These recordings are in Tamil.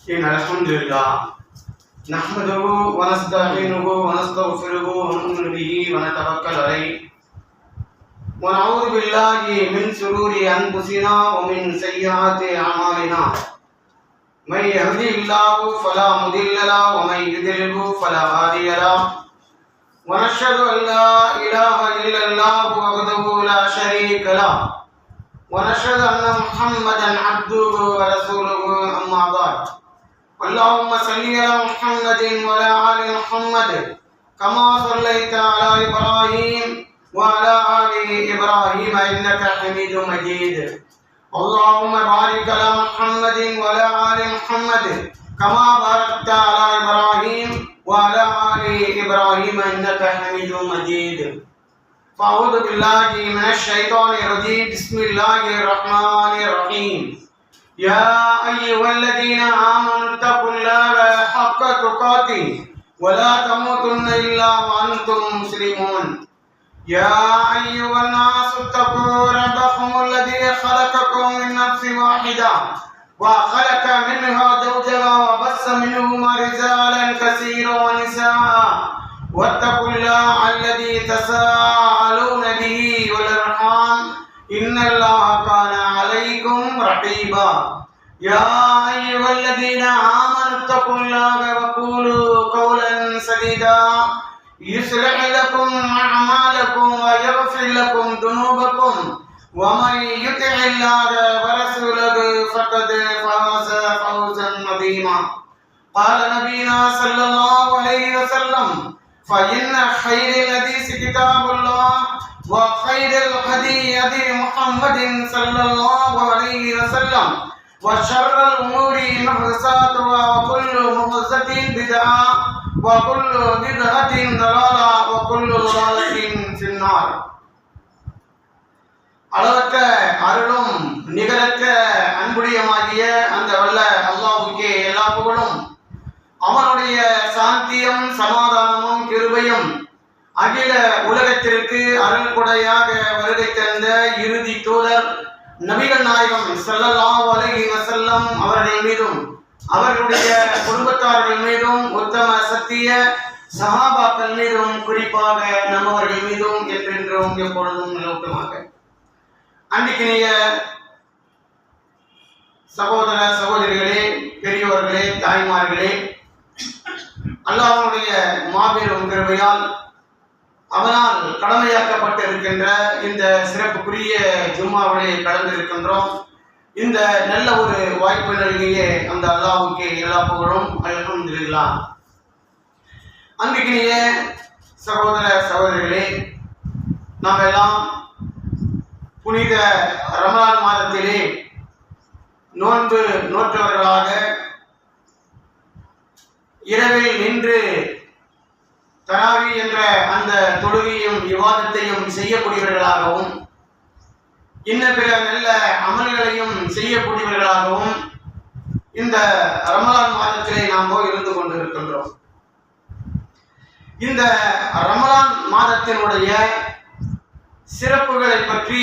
إن الحمد لله نحمده ونستعينه ونستغفره ونؤمن به ونتوكل عليه ونعوذ بالله من شرور أنفسنا ومن سيئات أعمالنا من يهده الله فلا مضل له ومن يضلل فلا هادي له ونشهد أن لا إله إلا الله وحده لا شريك له ونشهد أن محمدا عبده ورسوله أما بعد اللهم صل على محمد وعلى آل محمد كما صليت على إبراهيم وعلى آل إبراهيم إنك حميد مجيد اللهم بارك على محمد وعلى آل محمد كما باركت على إبراهيم وعلى آل إبراهيم إنك حميد مجيد فأعوذ بالله من الشيطان الرجيم بسم الله الرحمن الرحيم يا أيها الذين آمنوا اتقوا الله حق تقاته ولا تموتن إلا وأنتم مسلمون يا أيها الناس اتقوا ربكم الذي خلقكم من نفس واحدة وخلق منها زوجها وبث منهما رجالا كثيرا ونساء واتقوا الله الذي تساءلون به والأرحام إن الله كان عليكم رقيبا يا أيها الذين آمنوا اتقوا الله وقولوا قولا سديدا يصلح لكم أعمالكم ويغفر لكم ذنوبكم ومن يطع الله ورسوله فقد فاز فوزا عظيما قال نبينا صلى الله عليه وسلم فإن خير الحديث كتاب الله وخير الهدي هدي محمد صلى الله عليه وسلم وشر الأمور محدثاتها وكل محدثة بدعة وكل بدعة ضلالة وكل ضلالة في النار. அளவற்ற அருளும் நிகரற்ற அன்புடையமாகிய அந்த வல்ல அல்லாஹ்வுக்கே எல்லா புகழும், அவனுடைய சாந்தியும் சமாதானமும் கிருபையும் அகில உலகத்திற்கு அருள் கொடையாக வருகை தந்த இறுதி தூதர் நபிகள் நாயகம் ஸல்லல்லாஹு அலைஹி வஸல்லம் அவர்கள் மீதும் அவர்களுடைய குடும்பத்தார்கள் மீதும் உத்தம சத்திய சஹாபாக்கள் மீதும் குறிப்பாக நம்மவர்கள் மீதும் என்றென்றும் எப்பொழுதும் நிலவட்டமாக. அன்பிற்கினிய சகோதர சகோதரிகளே, பெரியோர்களே, தாய்மார்களே, அல்லாஹ்வுடைய மாபெரும் கிருபையால் அவனால் கடமையாக்கப்பட்டிருக்கின்ற இந்த சிறப்புக்குரிய ஜும்மாவிலே கலந்திருக்கின்றோம். இந்த நல்ல ஒரு வாய்ப்பு நல்கிய அந்த அல்லாஹ்வுக்கே எல்லா புகழும், அல்ஹம்துலில்லாஹ். அன்பிற்கினிய சகோதர சகோதரிகளே, நாம் எல்லாம் புனித ரமலான் மாதத்திலே நோன்பு நோற்றவர்களாக இரவில் நின்று தராவி என்ற அந்த தொழுகையும் விவாதத்தையும் செய்யக்கூடியவர்களாகவும் இன்ன பிற நல்ல அமல்களையும் செய்யக்கூடியவர்களாகவும் இந்த ரமலான் மாதத்திலே நாம் இருந்து கொண்டிருக்கின்றோம். இந்த ரமலான் மாதத்தினுடைய சிறப்புகளை பற்றி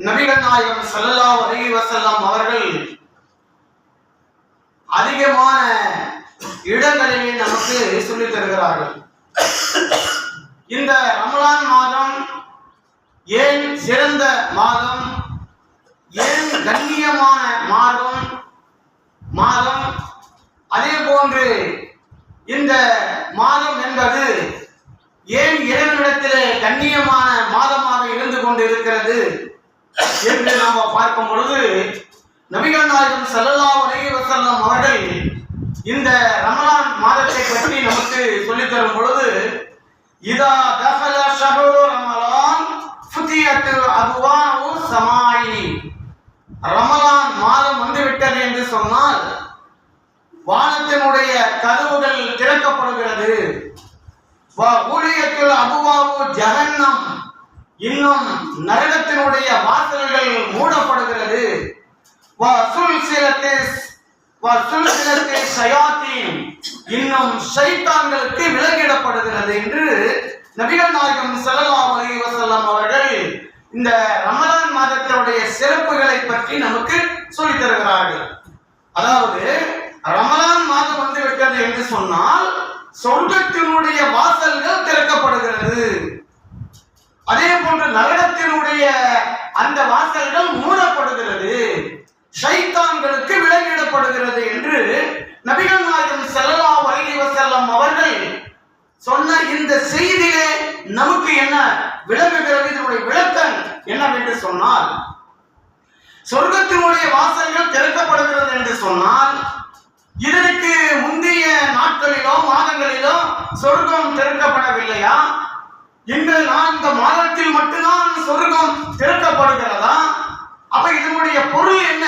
நபிகள் நாயகம் ஸல்லல்லாஹு அலைஹி வஸல்லம் அவர்கள் அதிகமான இடங்களிலே நமக்கு சொல்லித் தருகிறார்கள். இந்த ரமலான் மாதம் ஏன் சிறந்த மாதம், ஏன் கண்ணியமான மாதம், அதே போன்று இந்த மாதம் என்பது ஏன் இறைவனிடத்திலே கண்ணியமான மாதமாக இருந்து கொண்டிருக்கிறது என்று நாம் பார்க்கும் பொழுது நபிகள் நாயகம் ஸல்லல்லாஹு அலைஹி வஸல்லம் அவர்கள் இந்த ரமலான் மாதத்தை பற்றி நமக்கு சொல்லித் தரும் பொழுது, இதா தஹல ஷஹ்ரு ரமலான் ஃபுதியத் அப்வாபு ஸமாஇ, ரமலான் மாதம் வந்துவிட்டது என்று சொன்னால் வானத்தினுடைய கதவுகள் திறக்கப்படுகிறது. வ ஊலியத்துல் அப்வாபு ஜஹன்னம், இன்னும் நரகத்தினுடைய வாசல்கள் மூடப்படுகிறது. வ சுல்சிலத்தி ஷயாத்தீன், இன்னும் ஷைத்தான்களுக்கு விலங்கிடப்படுகிறது என்று நபிகள் நாயகம் ஸல்லல்லாஹு அலைஹி வஸல்லம் அவர்கள் இந்த ரமலான் மாதத்தினுடைய சிறப்புகளை பற்றி நமக்கு சொல்லித் தருகிறார்கள். அதாவது சொன்னால் சொர்க்கத்தினுடைய வாசல்கள் திறக்கப்படுகிறது, அதே போன்று நரகத்தினுடைய அந்த வாசல்கள் மூடப்படுகிறது, ஷைத்தான்களுக்கு விலங்கிடப்படுகிறது என்று நபிகள் நாயகம் ஸல்லல்லாஹு அலைஹி வஸல்லம் அவர்கள் சொன்ன இந்த செய்தியிலே நமக்கு என்ன விளங்குகிறது? இதனுடைய விளக்கம் என்னவென்று சொன்னால், சொர்க்கத்தினுடைய வாசல்கள் திறக்கப்படுகிறது என்று சொன்னால், இதற்கு முந்தைய நாட்களிலோ மாதங்களிலோ சொர்க்கம் திறக்கப்படவில்லையா? இந்த மாதத்தில் மட்டும்தான் சொர்க்கம் திறக்கப்படுகிறதா? அப்ப இதனுடைய பொருள் என்ன?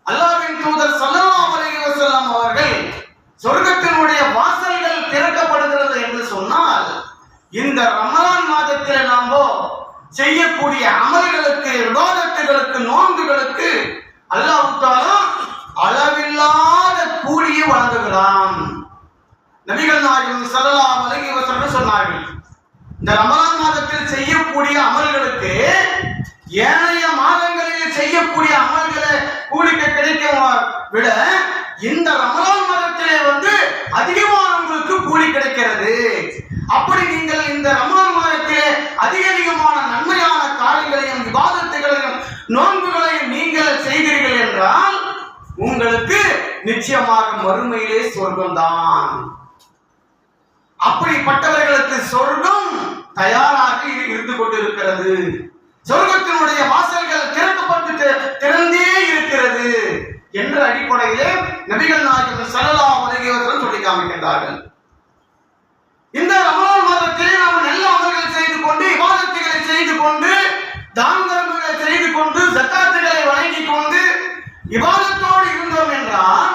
அல்லாஹ்வின் தூதர் ஸல்லல்லாஹு அலைஹி வஸல்லம் அவர்கள் சொர்க்கத்தினுடைய வாசல்கள் திறக்கப்படுகிறது என்று சொன்னால், இந்த ரமலான் மாதத்தில் நாம் செய்யக்கூடிய அமல்களுக்கு, இபாதத்துகளுக்கு, நோன்புகளுக்கு அல்லாஹ் தஆலா அளவில்லாத கூலியை வழங்குகிறான். நபிகள் நாயகம் ஸல்லல்லாஹு அலைஹி வஸல்லம் சொன்னார்கள், இந்த ரமலான் மாதத்தில் செய்யக்கூடிய அமல்களுக்கு ஏனைய மாதங்களில் செய்யக்கூடிய அமல்களை கூலிக்கு கிடைக்கும் விட இந்த ரமலான் மாதத்திலே அதிகமாக உங்களுக்கு கூலி கிடைக்கிறது. அப்படி நீங்கள் இந்த ரமலான் மாதத்திலே அதிகமான நன்மையான காரியங்களையும் இபாதத்துகளையும் நோன்புகளையும் நீங்கள் செய்தீர்கள் என்றால் உங்களுக்கு நிச்சயமாக மறுமையிலே சொர்க்கம்தான். அப்படிப்பட்டவர்களுக்கு சொர்க்கம் தயாராக இருந்து கொண்டிருக்கிறது. சொர்க்கத்தினுடைய வாசல்கள் திறக்கப்பட்டு திறந்தே இருக்கிறது என்ற அடிப்படையிலே நபிகள் நாயகம் ஸல்லல்லாஹு அலைஹி வஸல்லம் சொல்லி காமிக்கின்றார்கள். இந்த ரமலான் மாதத்திலே நாம் நல்ல அமல்களை செய்து கொண்டு, இபாதத்துகளை செய்து கொண்டு, தான தர்மங்களை செய்து கொண்டு, ஜகாத்துகளை வழங்கிக் கொண்டு இபாதத்தோடு இருந்தோம் என்றால்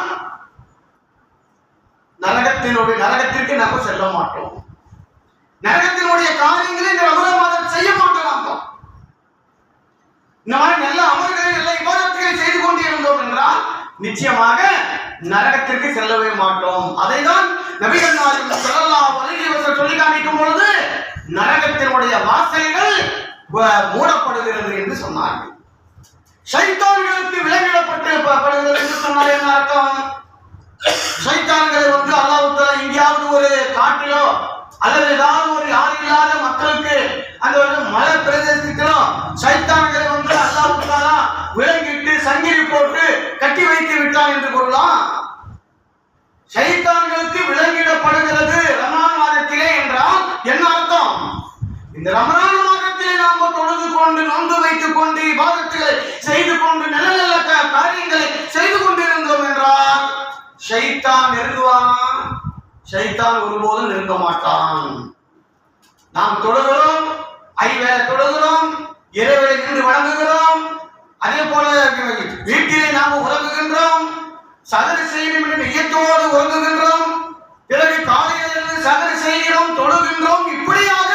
நரகத்திற்கு நாம் செல்ல மாட்டோம். நரகத்தினுடைய காரியங்களை இந்த ரமலான் மாதம் செய்ய மாட்டோம். இந்த மாதிரி நல்ல அமல்களை, நல்ல இபாதத்துகளை செய்து கொண்டு இருந்தோம் என்றால் நிச்சயமாக நரகத்திற்கு செல்லவே மாட்டோம். அதைதான் நபிகள் நாயகம் ஸல்லல்லாஹு அலைஹி வஸல்லம் சொல்லி காமிக்கும் பொழுது நரகத்தினுடைய வாசல்கள் மூடப்படுகிறது என்று சொன்னார்கள். ஷைத்தான்களுக்கு விலங்கிடப்படுகிறது என்று சொன்னால் என்ன அர்த்தம்? ஷைத்தான்களை அல்லாஹ் தஆலா எங்கேயாவது ஒரு காட்டிலோ அல்லது ஏதாவது ஒரு யாரும் இல்லாத மக்களுக்கு அந்த மலை பிரதேசத்திலோ ஷைத்தான்களை அல்லாஹ் தஆலா விலங்கிட்டு சங்கிலி போட்டு கட்டி வைத்து விட்டான் என்று பொருளாம். ஷைத்தான்களுக்கு விலங்கிடப்படுகிறது ரமலான் மாதத்திலே என்றால் என்ன அர்த்தம்? இந்த ரமலான் மாதத்திலே நாம் தொழுது கொண்டு, நோன்பு வைத்துக் கொண்டு, இபாதத்துகளை செய்து கொண்டு, நல்ல நல்ல காரியங்களை செய்து கொண்டிருந்தோம் என்றால் ஷைத்தான் நெருங்குவானா? ஷைத்தான் ஒருபோதும் நெருங்க மாட்டான். நாம் தொழுகிறோம், ஐவேளை தொழுகிறோம், இரவேளை நின்று வணங்குகிறோம், அதே போல வீட்டிலே நாம் உறங்குகின்றோம், சகரு செய்யும் என்ற நியத்தோடு உறங்குகின்றோம், பிறகு காலையில் சகரு செய்கிறோம், தொழுகின்றோம். இப்படியாக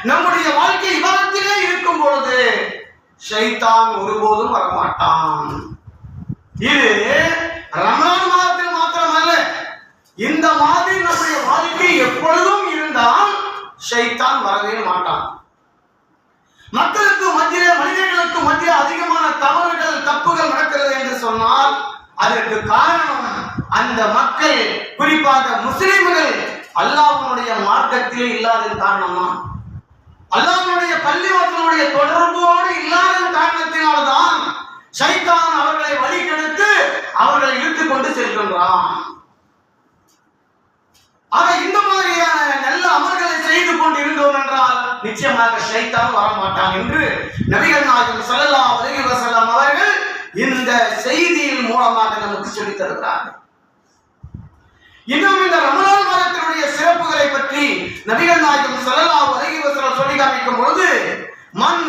நம்முடைய வாழ்க்கை இபாதத்திலே இருக்கும் பொழுது ஷைத்தான் ஒருபோதும் வரமாட்டான். இது ரமலான் மாதத்தில் மாத்திரமல்ல, இந்த மாதிரி நம்முடைய வாழ்க்கை எப்பொழுதும் இருந்தால் ஷைத்தான் வரவே மாட்டான். மக்களுக்கு மத்தியிலே, மனிதர்களுக்கு மத்தியிலே அதிகமான தவறுகள், தப்புகள் நடக்கிறது என்று சொன்னால் அதற்கு காரணம் அந்த மக்கள், குறிப்பாக முஸ்லிம்கள் அல்லாஹ்வுடைய மார்க்கத்திலே இல்லாத காரணமா, அல்லாஹ்வுடைய பள்ளிவாசலுடைய தொடர்போடு இல்லாத காரணத்தினால்தான் ஷைத்தான் அவர்களை வழிகெடுத்து அவர்களை இழுத்துக் கொண்டு செல்கின்றான். ஆக இந்த மாதிரியான நல்ல அமல்களை செய்து கொண்டு இருந்தோம் என்றால் நிச்சயமாக ஷைத்தான் வரமாட்டான் என்று நபிகள் நாயகம் ஸல்லல்லாஹு அலைஹி வஸல்லம் அவர்கள் இந்த செய்தியின் மூலமாக நமக்கு சொல்லித் தருகிறார்கள். இன்னும் இந்த ரமலான் மாதத்தினுடைய சிறப்புகளை பற்றி நபிகள் நாயகம் ஸல்லல்லாஹு அலைஹி வஸல்லம் சொல்லி காமிக்கும் பொழுது, மன்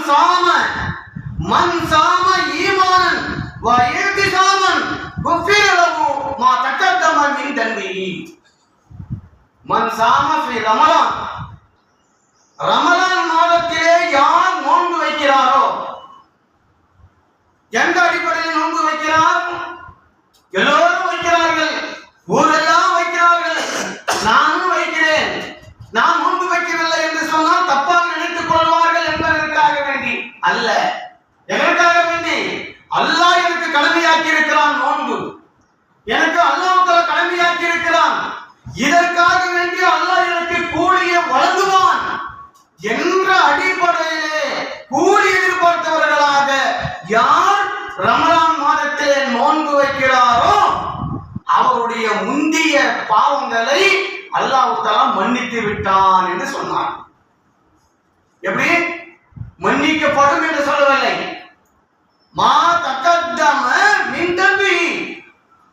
சாம ஈமானன் வ இஹ்திசாமன் குஃபிர லஹு மா தகத்தம மின் தன்பிஹி. மன் சாம ஃபி ரமலான், ரமலான் மாதத்திலே யார் நோன்பு வைக்கிறாரோ, எந்த அடிப்படையில் நோன்பு வைக்கிறார்? எல்லோரும் வைக்கிறார்கள், ஊரெல்லாம் வைக்கிறார்கள், நானும் வைக்கிறேன். நான் நோன்பு வைக்கவில்லை என்று சொன்னால் தப்பாக நினைத்துக் கொள்வார்கள் என்பதற்காக வேண்டி அல்ல. எதற்காக வேண்டி? அல்லாஹ் எனக்கு கடமையாக்கி இருக்கிறான் நோன்பு, எனக்கு அல்லாஹ் தஆலா கடமையாக்கி இருக்கிறான். பாவங்களை அல்லாஹ் தஆலா மன்னித்து விட்டான் என்று சொன்னார். எப்படி மன்னிக்கப்படும் என்று சொல்லவில்லை, மா தக்கத்தம மின் தம்பி,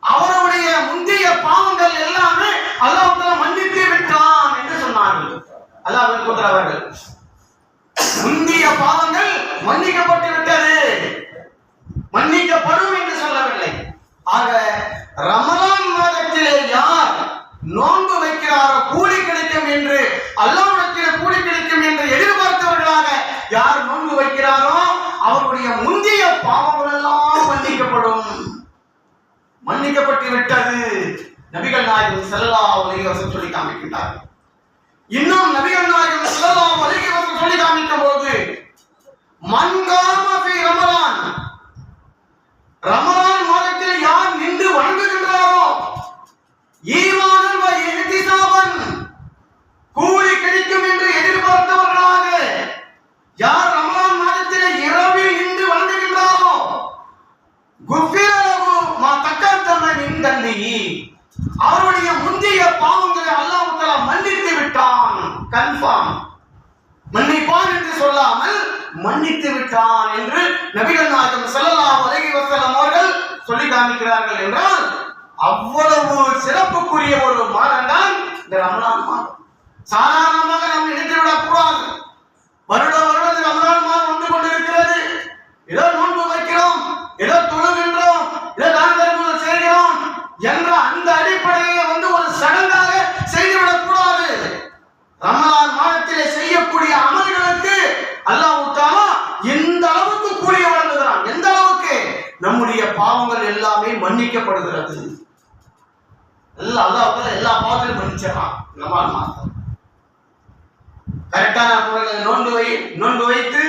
அவருடைய முந்தைய பாவங்கள் எல்லாமே அல்லாஹ் தஆலா மன்னித்து விட்டான் என்று சொன்னார்கள். அல்லாஹ்வின் தூதர் அவர்கள் முந்தைய பாவங்கள் மன்னிக்கப்பட்டு விட்டது, மன்னிக்கப்படும் என்று சொல்லவில்லை. ஆக ரமலான் மாதத்திலே யார் நோன்பு வைக்கிறாரோ கூலி கிடைக்கும் என்று, அல்லாஹ்விடத்திலே கூலி கிடைக்கும் என்று எதிர்பார்த்தவர்களாக யார் நோன்பு வைக்கிறாரோ அவருடைய முந்தைய பாவங்கள் எல்லாம் மன்னிக்கப்படும், மன்னிக்கப்பட்டு விட்டது. நபிகள் நாயகம் ஸல்லல்லாஹு அலைஹி வஸல்லம் சொல்லி காமிக்கின்றார். இன்னும் நபிகள் நாயகம் ஸல்லல்லாஹு அலைஹி வஸல்லம் சொல்லி காமிக்கும் போது மன் காம ஃபீ ரமலான், ரமலான் மாதத்தில் யார் நின்று வணங்குகின்றாரோ ஈமானன் வ இஹ்திசாபன், கூலி கிடைக்கும் என்று எதிர்பார்த்தவர்களாக யார் ரமலான் மாதத்தில் இரவில் நின்று வணங்குகின்றாரோ குஃபிர லஹு மா தக்கத்தம மின் தன்பிஹி, அவருடைய முந்தைய பாவங்களை அல்லாஹ் தஆலா மன்னித்து விட்டான். கன்ஃபார்ம், மன்னிப்பான் என்று சொல்லாமல் மன்னித்து விட்டான் என்று நபிகள் நாயகம் ஸல்லல்லாஹு அலைஹி வஸல்லம் அவர்கள் சொல்லி காமிக்கிறார்கள். என்றால் அவ்வளவு சிறப்புக்குரிய ஒரு மாதம் தான் இந்த ரமலான் மாதம். சாதாரணமாக நாம் நினைத்துவிடக் கூடாது. வருடம் இந்த ரமலான் மாதம் வந்து கொண்டிருக்கிறது, ஏதோ நோன்பு வைக்கிறோம், ஏதோ தொழுகின்றோம், ஏதோ தான தர்மங்கள் செய்கிறோம் என்ற அந்த அடிப்படையை ஒரு சடங்காக செய்துவிடக் கூடாது. ரமலான் மாதத்திலே செய்யக்கூடிய அமல்களுக்கு அல்லாஹ் தஆலா எந்த அளவுக்கு கூலி வழங்குகிறான், எந்த அளவுக்கு நம்முடைய பாவங்கள் எல்லாமே மன்னிக்கப்படுகிறது. அல்லாஹ் தஆலா எல்லா பாவங்களையும் மன்னிச்சிடறான். ரமலான் மாதம் கரெக்டான முறையில் நோன்பு வைத்து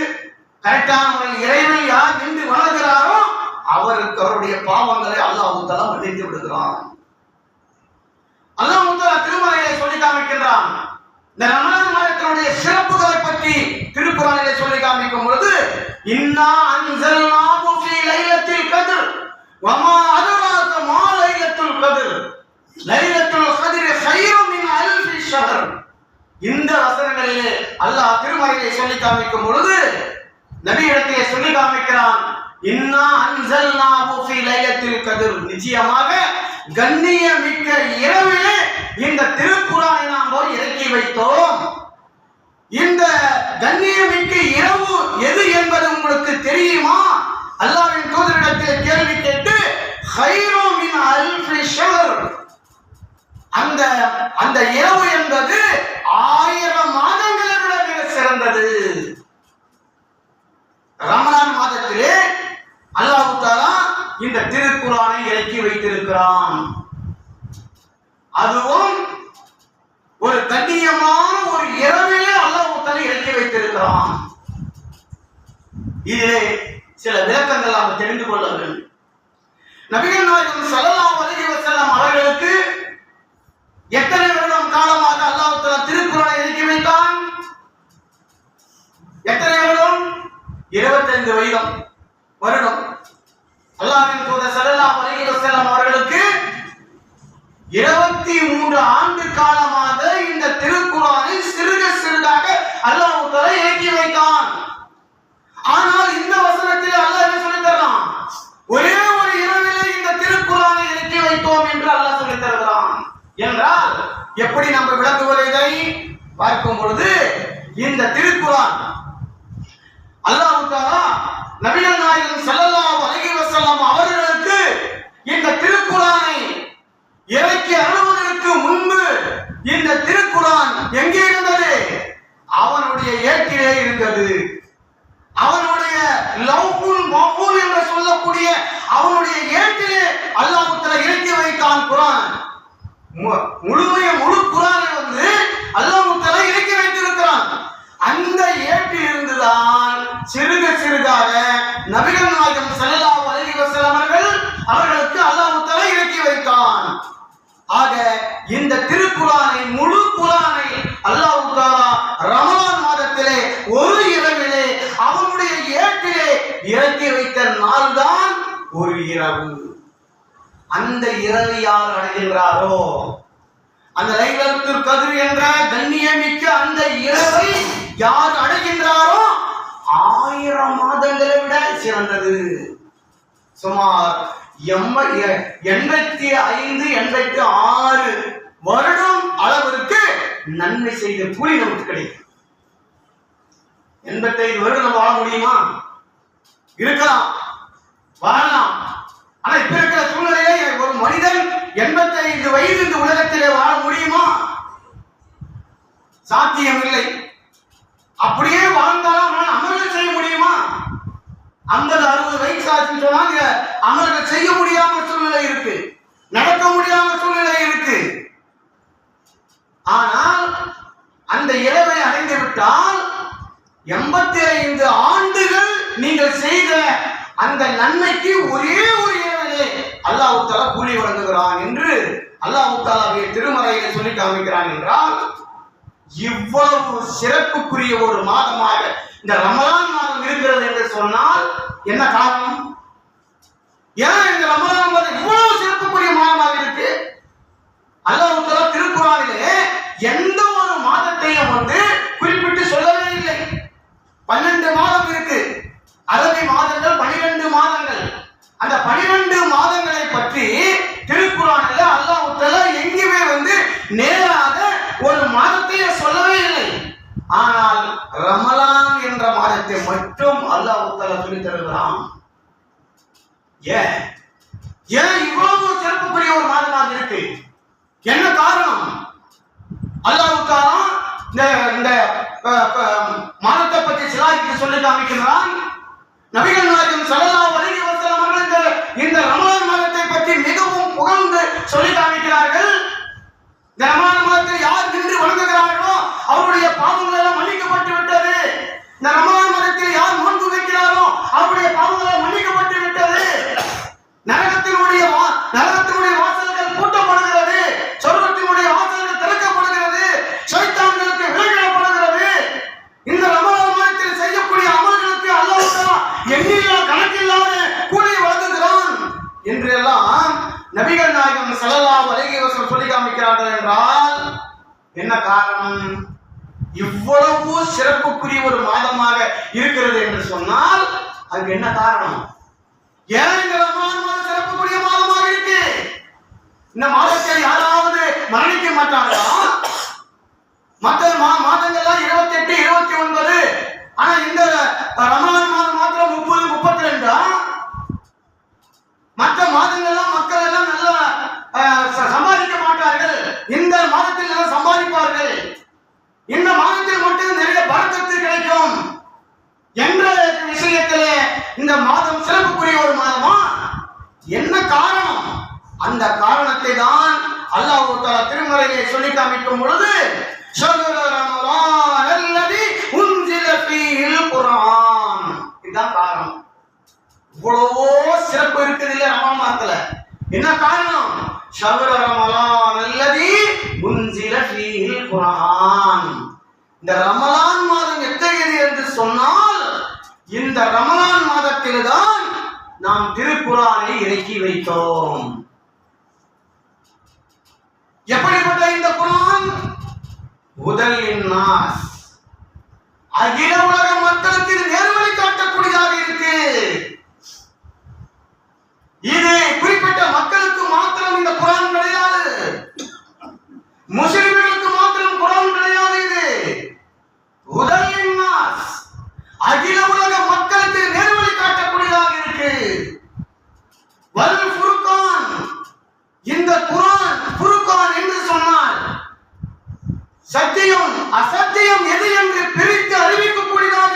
கரெக்டான முறையில் இறைவன் யார் நின்று வணங்குகிறாரோ அவருக்கு அவருடைய பாவங்களை அல்லாஹ் தஆலா மன்னித்து விடுகிறான். அல்லாஹ் தஆலா திருமறையிலே சொல்லி காமிக்கின்றான். இந்த ரமலான் மாதத்தினுடைய சிறப்புகளை பற்றி திருக்குர்ஆனிலே சொல்லி காமிக்கும் பொழுது இன்னா அன்ஸல்னாஹு ஃபீ லைலத்தில் கத்ர் வமா அத்ராக மா லைலத்துல் கத்ர் லைலத்துல் கத்ர் கைரும் மின் அல்ஃபி ஷஹர். இந்த வசனங்களிலே அல்லாஹ் திருமறையிலே சொல்லி காமிக்கும் பொழுது நபியிடத்திலே சொல்லி காமிக்கிறான், இன்னா அன்ஸல்னாஹு ஃபீ லைலத்தில் கத்ர், நிச்சயமாக கண்ணியமிக்க இரவிலே இந்த திருக்குர்ஆனை நாம் இறக்கி வைத்தோம். இந்த கண்ணியமிக்க இரவு எது என்பது உங்களுக்கு தெரியுமா? அல்லாஹ்வின் தூதரிடத்தில் கேள்வி கேட்டு கைரும் மின் அல்ஃபி ஷஹர், அந்த இரவு என்பது 1000 மாதங்களை விட மிக சிறந்தது. ரமலான் மாதத்திலே அல்லாஹ் தஆலா இந்த திருக்குர்ஆனை இறக்கி வைத்திருக்கிறான். அதுவும் ஒரு கண்ணியமான ஒரு இரவிலே அல்லாஹ் தஆலா இறக்கி வைத்திருக்கிறான். இதிலே சில விளக்கங்கள் நாம் தெரிந்து கொள்ள வேண்டும். நபிகள் நாயகம் ஸல்லல்லாஹு அலைஹி வஸல்லம் அவர்களுக்கு எத்தனை வருடம் காலமாக அல்லாஹ் தஆலா திருக்குர்ஆனை இறக்கி வைத்தான்? எத்தனை வருடம்? 25 வருடம். அல்லாஹ்வின் தூதர் ஸல்லல்லாஹு அலைஹி வஸல்லம் அவர்களுக்கு 23 ஆண்டு காலமாக இந்த திருக்குர்ஆனை சிறுகாக அல்லாஹ் தஆலா இறக்கி வைத்தான். ஆனால் இந்த வசனத்தில் அல்லாஹ் என்ன சொல்லி தரான்? ஒரே ஒரு இரவிலே இந்த திருக்குர்ஆனை இறக்கி வைத்தோம் என்று அல்லாஹ் சொல்லி தருகிறான். என்றால் எப்படி நம்ம விளக்குவது? இதை பார்க்கும் பொழுது இந்த திருக்குர்ஆன் அல்லாஹ் தஆலா நபிகள் நாயகம் ஸல்லல்லாஹு அலைஹி வஸல்லம் அவர்களுக்கு இந்த திருக்குர்ஆனை இறக்கி அனுப்புவதற்கு முன்பு இந்த திருக்குர்ஆன் எங்கே இருந்தது? அவனுடைய ஏட்டிலே இருந்தது. அவனுடைய லவ்ஹுல் மஹ்ஃபூல் என்று சொல்லக்கூடிய அவனுடைய ஏட்டிலே அல்லாஹ் தஆலா இறக்கி வைத்தான் குர்ஆன். முழு குர்ஆனை அல்லாஹ் தஆலா இறக்கி வைத்திருக்கிறான். அந்த ஏட்டில் இருந்துதான் சிறுகாக நபிகள் நாயகம் ஸல்லல்லாஹு அலைஹி வஸல்லம் அவர்களுக்கு அல்லாஹ் தஆலா இறக்கி வைத்தான். ஆக இந்த திருக்குர்ஆனை முழு குர்ஆனை அல்லாஹ் தஆலா ரமலான் மாதத்திலே ஒரு இரவிலே அவனுடைய ஏட்டிலே இறக்கி வைத்த நாள் தான் ஒரு இரவு. அந்த இரவை யார் அடைகின்றாரோ அந்த லைலத்துல் கத்ர் என்ற கண்ணியமிக்க அந்த இரவை யார் அடைகின்றாரோ 1000 மாதங்களை விட சிறந்தது. சுமார் 85-86 வருடம் அளவிற்கு நன்மை செய்த கூலி நமக்கு கிடைக்கும். 85 வருடம் வாழ முடியுமா? இருக்கலாம், வாழலாம். ஆனா இப்ப இருக்கிற சூழ்நிலையிலே ஒரு மனிதன் 85 வயது இந்த உலகத்திலே வாழ முடியுமா? சாத்தியம் இல்லை. அப்படியே வாழ்ந்தாலும் அமல்கள் செய்ய முடியுமா? 50-60 வயசு ஆச்சுன்னு சொன்னா அமல்கள் செய்ய முடியாம சூழ்நிலை இருக்கு, நடக்க முடியாம சூழ்நிலை இருக்கு. ஆனால் அந்த இரவை அடைந்து விட்டால் 85 ஆண்டுகள் நீங்கள் செய்த அந்த நன்மைக்கு ஒரே ஒரு இரவிலே அல்லாஹ் தஆலா கூலி வழங்குகிறான் என்று அல்லாஹ் தஆலாவுடைய திருமறையில் சொல்லி காமிக்கிறான். என்றால் இவ்வளவு சிறப்புக்குரிய ஒரு மாதமாக இந்த ரமலான் மாதம் இருக்கிறது என்று சொன்னால் என்ன காரணம்? ஏன் இந்த ரமலான் மாதம் இவ்வளவு சிறப்புக்குரிய மாதமாக இருக்கு? அல்லாஹ் தஆலா திருக்குர்ஆனிலே எந்த ஒரு மாதத்தையும் குறிப்பிட்டு சொல்லவே இல்லை. 12 மாதம் இருக்கு, அரபி மாதங்கள் 12 மாதங்கள். அந்த 12 மாதங்களை பற்றி திருக்குர்ஆனில் அல்லாஹ் தஆலா எங்கேயுமே நேராக ஒரு மாதத்தையே சொல்லவே இல்லை. ஆனால் ரமலான் என்ற மாதத்தை மட்டும் அல்லாஹ் தஆலா சொல்லி தருகிறான். ஏன் இவ்வளவு சிறப்புக்குரிய ஒரு மாதமாக இருக்கு? என்ன காரணம்? அல்லாஹ் தஆலா இந்த மாதத்தை பற்றி சிலாய்க்கு சொல்லி காமிக்கிறான். நபிகள் நாயகம் ஸல்லல்லாஹு அலைஹி வஸல்லம் அவர்கள் இந்த ரமலான் மாதத்தை பற்றி மிகவும் புகழ்ந்து சொல்லி காமிக்கிறார்கள். இந்த ரமலான் மாதத்தில் யார் நின்று வணங்குகிறார்களோ அவருடைய பாவங்கள் எல்லாம் மன்னிக்கப்பட்டு விட்டது. இந்த ரமலான் மாதத்தில் யார் நோன்பு வைக்கிறாரோ அவருடைய பாவங்கள் மன்னிக்கப்பட்டு விட்டது. நரகத்தினுடைய வாசல்கள் பூட்டப்படுகிறது, சொர்க்கத்தினுடைய வாசல்கள் திறக்கப்படுகிறது, ஷைத்தான்களுக்கு விலகிடப்படுகிறது. இந்த ரமலான் மாதத்தில் செய்யக்கூடிய அமல்களுக்கு அல்லாஹ் தஆலா எண்ணில்லா கணக்கில்லாத கூலி வழங்குகிறான் என்று எல்லாம் நபிகள் நாயகம் ஸல்லல்லாஹு அலைஹி வஸல்லம் சொல்லி காமிக்கிறார்கள். என்றால் என்ன காரணம்? இவ்வளவு சிறப்புக்குரிய ஒரு மாதமாக இருக்கிறது என்று சொன்னால் அதுக்கு என்ன காரணம்? ஏன் இந்த ரமலான் மாதம் சிறப்புக்குரிய மாதமாக இருக்கு? இந்த மாதத்தில் யாராவது மரணிக்க மாட்டாங்களா? மற்ற மாதங்கள்லாம் 28, 29. ஆனா இந்த ரமலான் மாதம் மாத்திரம் 30, 32. மற்ற மாதங்கள்லாம் மக்கள் எல்லாம் நல்லா சம்பாதிக்க மாட்டார்கள், இந்த மாதத்தில் நல்லா சம்பாதிப்பார்கள். இந்த மாதத்தில் மட்டும் நிறைய பரக்கத்து கிடைக்கும் என்ற விஷயத்திலே இந்த மாதம் சிறப்புக்குரிய ஒரு மாதமா? என்ன காரணம்? அந்த காரணத்தை தான் அல்லாஹ் தஆலா திருமறையிலே சொல்லி காமிக்கும் பொழுது ஷஹ்ரு ரமலான் அல்லதி உன்சில ஃபீஹில் குர்ஆன், இதுதான் காரணம். இவ்வளவோ சிறப்பு இருக்குது இல்ல ரமலான் மாதத்துல. என்ன காரணம்? ஷஹ்ரு ரமலான் அல்லதி உன்சில ஃபீஹில் குர்ஆன். இந்த ரமலான் மாதம் எத்தகையது என்று சொன்னால் இந்த ரமலான் மாதத்தில் தான் நாம் திருக்குர்ஆனை இறக்கி வைத்தோம். எப்படிப்பட்ட இந்த குர்ஆன்? ஹுதல் லின்னாஸ், அகில உலக மக்களுக்கு இது நேர்வழி காட்டக்கூடியதாக இருக்கு. இது குறிப்பிட்ட மக்களுக்கு மாத்திரம் இந்த குர்ஆன் கிடையாது, முஸ்லிம்களுக்கு மாத்திரம் குர்ஆன் கிடையாது. இது ஹுதல் லின்னாஸ், அகில உலக மக்களுக்கு நேர்வழி காட்டக்கூடியதாக இருக்கு. வல் ஃபுர்கான், இந்த குர்ஆன் ஃபுர்கான் என்று சொன்னால் சத்தியம் அசத்தியம் எது என்று பிரித்து அறிவிக்கக்கூடியதாக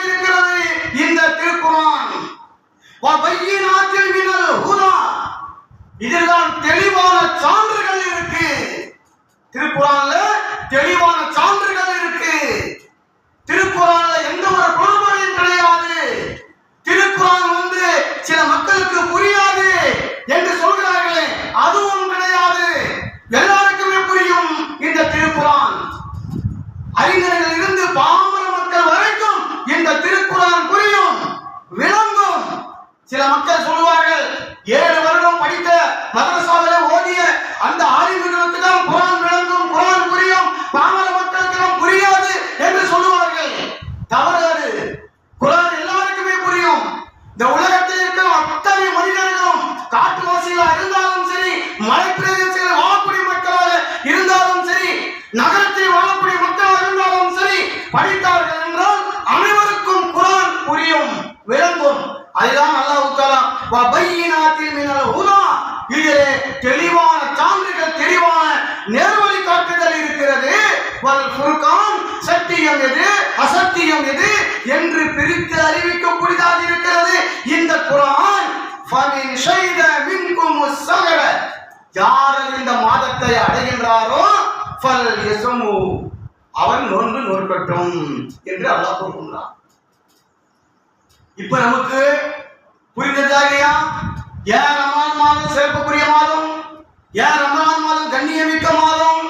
என்று பிரித்து அறிவிக்கக்கூடியதாக இருக்கிறது இந்த குர்ஆன். ஃபமின் ஷைத மின்கும் ஸஹர, யார் இந்த மாதத்தை அடைகின்றாரோ ஃபல் யஸமு, அவன் நோன்பு நோக்கட்டும் என்று அல்லாஹ் கூறுகிறான். இப்ப நமக்கு புரிந்ததா இல்லையா? ஏன் ரமலான் மாதம் சிறப்புக்குரிய மாதம், ஏன் ரமலான் மாதம் கண்ணியமிக்க மாதம்,